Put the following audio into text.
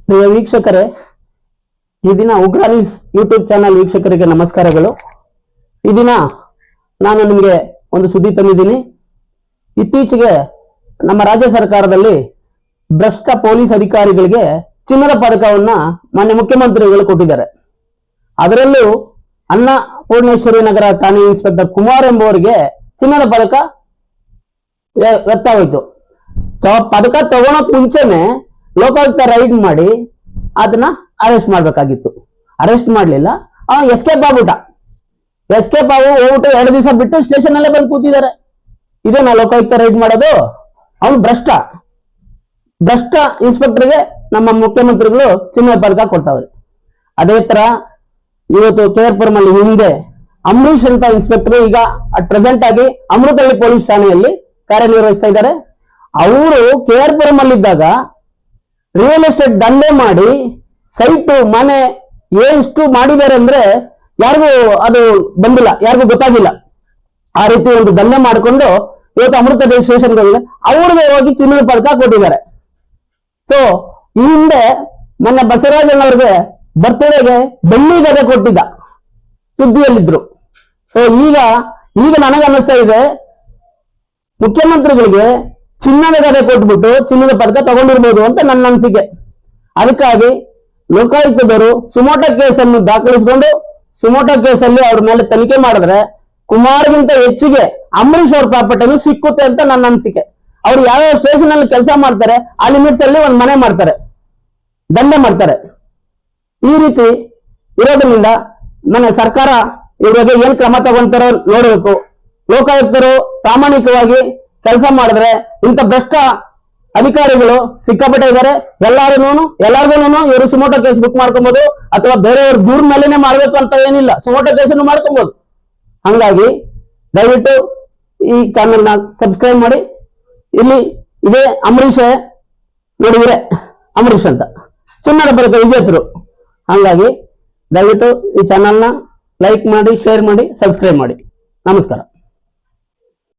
ಪ್ರಿಯ ವೀಕ್ಷಕರೇ, ಈ ದಿನ ಉಗ್ರ ನ್ಯೂಸ್ ಯೂಟ್ಯೂಬ್ ಚಾನಲ್ ವೀಕ್ಷಕರಿಗೆ ನಮಸ್ಕಾರಗಳು. ಈ ದಿನ ನಾನು ನಿಮಗೆ ಒಂದು ಸುದ್ದಿ ತಂದಿದ್ದೀನಿ. ಇತ್ತೀಚೆಗೆ ನಮ್ಮ ರಾಜ್ಯ ಸರ್ಕಾರದಲ್ಲಿ ಭ್ರಷ್ಟ ಪೊಲೀಸ್ ಅಧಿಕಾರಿಗಳಿಗೆ ಚಿನ್ನದ ಪದಕವನ್ನ ಮಾನ್ಯ ಮುಖ್ಯಮಂತ್ರಿಗಳು ಕೊಟ್ಟಿದ್ದಾರೆ. ಅದರಲ್ಲೂ ಅನ್ನಪೂರ್ಣೇಶ್ವರಿ ನಗರ ಠಾಣೆ ಇನ್ಸ್ಪೆಕ್ಟರ್ ಕುಮಾರ್ ಎಂಬುವರಿಗೆ ಚಿನ್ನದ ಪದಕ ವ್ಯಕ್ತವಾಯಿತು. ಪದಕ ತಗೊಳಕ್ ಮುಂಚೆನೆ ಲೋಕಾಯುಕ್ತ ರೈಡ್ ಮಾಡಿ ಅದನ್ನ ಅರೆಸ್ಟ್ ಮಾಡ್ಬೇಕಾಗಿತ್ತು. ಅರೆಸ್ಟ್ ಮಾಡ್ಲಿಲ್ಲ, ಎಸ್ಕೇಪ್ ಆಗ್ಬಿಟ್ಟ. ಎಸ್ಕೇಪ್ ಹೋಗ್ಬಿಟ್ಟು 2 ದಿವಸ ಬಿಟ್ಟು ಸ್ಟೇಷನ್ ಅಲ್ಲೇ ಬಂದು ಕೂತಿದ್ದಾರೆ. ಇದೇನಾ ಲೋಕಾಯುಕ್ತ ರೈಡ್ ಮಾಡೋದು? ಅವನು ಭ್ರಷ್ಟ ಇನ್ಸ್ಪೆಕ್ಟರ್ಗೆ ನಮ್ಮ ಮುಖ್ಯಮಂತ್ರಿಗಳು ಚಿನ್ನದ ಪದಕ ಕೊಡ್ತಾವ್ರೆ. ಅದೇ ತರ ಇವತ್ತು KR ಅಲ್ಲಿ ಹಿಂದೆ ಅಂಬರೀಶ್ ಅಂತ ಇನ್ಸ್ಪೆಕ್ಟರ್ ಈಗ ಅಟ್ ಪ್ರೆಸೆಂಟ್ ಆಗಿ ಅಮೃತಹಳ್ಳಿ ಪೊಲೀಸ್ ಠಾಣೆಯಲ್ಲಿ ಕಾರ್ಯನಿರ್ವಹಿಸ್ತಾ ಇದ್ದಾರೆ. ಅವರು KR ಅಲ್ಲಿದ್ದಾಗ ರಿಯಲ್ ಎಸ್ಟೇಟ್ ದಂಧೆ ಮಾಡಿ ಸೈಟ್ ಮನೆ ಎಷ್ಟು ಮಾಡಿದ್ದಾರೆ ಅಂದ್ರೆ ಯಾರಿಗೂ ಅದು ಬಂದಿಲ್ಲ, ಯಾರಿಗೂ ಗೊತ್ತಾಗಿಲ್ಲ. ಆ ರೀತಿ ಒಂದು ದಂಧೆ ಮಾಡಿಕೊಂಡು ಇವತ್ತು ಅಮೃತಹಳ್ಳಿ ಸ್ಟೇಷನ್ಗೆ ಅವ್ರಿಗೆ ಹೋಗಿ ಚಿನ್ನದ ಪದಕ ಕೊಟ್ಟಿದ್ದಾರೆ. ಸೊ ಈ ಹಿಂದೆ ಮೊನ್ನೆ ಬಸವರಾಜನವ್ರಿಗೆ ಬರ್ತ್ಡೇಗೆ ಬೆಳ್ಳಿ ಗದೆ ಕೊಟ್ಟಿದ್ದ ಸುದ್ದಿಯಲ್ಲಿದ್ರು. ಸೊ ಈಗ ನನಗೆ ಅನ್ನಿಸ್ತಾ ಇದೆ, ಮುಖ್ಯಮಂತ್ರಿಗಳಿಗೆ ಚಿನ್ನದ ಗದೆ ಕೊಟ್ಬಿಟ್ಟು ಚಿನ್ನದ ಪದಕ ತಗೊಂಡಿರ್ಬೋದು ಅಂತ ನನ್ನ ಅನಿಸಿಕೆ. ಅದಕ್ಕಾಗಿ ಲೋಕಾಯುಕ್ತದವರು ಸುಮೋಟೋ ಕೇಸನ್ನು ದಾಖಲಿಸಿಕೊಂಡು ಸುಮೋಟೋ ಕೇಸಲ್ಲಿ ಅವ್ರ ಮೇಲೆ ತನಿಖೆ ಮಾಡಿದ್ರೆ ಕುಮಾರ್ಗಿಂತ ಹೆಚ್ಚಿಗೆ ಅಂಬರೀಶ್ ಅವ್ರ ಪ್ರಾಪರ್ಟಿನೂ ಸಿಕ್ಕುತ್ತೆ ಅಂತ ನನ್ನ ಅನಿಸಿಕೆ. ಅವ್ರು ಯಾವ್ಯಾವ ಸ್ಟೇಷನ್ ಅಲ್ಲಿ ಕೆಲಸ ಮಾಡ್ತಾರೆ ಆ ಲಿಮಿಟ್ಸ್ ಅಲ್ಲಿ ಒಂದು ಮನೆ ಮಾಡ್ತಾರೆ, ದಂಧೆ ಮಾಡ್ತಾರೆ. ಈ ರೀತಿ ಇರೋದ್ರಿಂದ ನನ್ನ ಸರ್ಕಾರ ಇವ್ರಿಗೆ ಏನ್ ಕ್ರಮ ತಗೊಂತಾರೋ ನೋಡ್ಬೇಕು. ಲೋಕಾಯುಕ್ತರು ಪ್ರಾಮಾಣಿಕವಾಗಿ ಕೆಲಸ ಮಾಡಿದ್ರೆ ಇಂಥ ಭ್ರಷ್ಟ ಅಧಿಕಾರಿಗಳು ಸಿಕ್ಕಾಪಟ್ಟೆ ಇದ್ದಾರೆ. ಎಲ್ಲಾರ್ಗೂನು ಇವರು ಸುಮೋಟೋ ಕೇಸ್ ಬುಕ್ ಮಾಡ್ಕೊಬಹುದು, ಅಥವಾ ಬೇರೆಯವ್ರ ದೂರ ಮೇಲೆನೆ ಮಾಡ್ಬೇಕು ಅಂತ ಏನಿಲ್ಲ, ಸುಮೋಟೋ ಕೇಸನ್ನು ಮಾಡ್ಕೊಬಹುದು. ಹಂಗಾಗಿ ದಯವಿಟ್ಟು ಈ ಚಾನೆಲ್ ನ ಸಬ್ಸ್ಕ್ರೈಬ್ ಮಾಡಿ. ಇಲ್ಲಿ ಇದೇ ಅಂಬರೀಷ್ ನೋಡಿದ್ರೆ ಅಂಬರೀಷ್ ಅಂತ ಚಿನ್ನದ ಪದಕ ವಿಜೇತರು. ಹಂಗಾಗಿ ದಯವಿಟ್ಟು ಈ ಚಾನೆಲ್ನ ಲೈಕ್ ಮಾಡಿ, ಶೇರ್ ಮಾಡಿ, ಸಬ್ಸ್ಕ್ರೈಬ್ ಮಾಡಿ. ನಮಸ್ಕಾರ.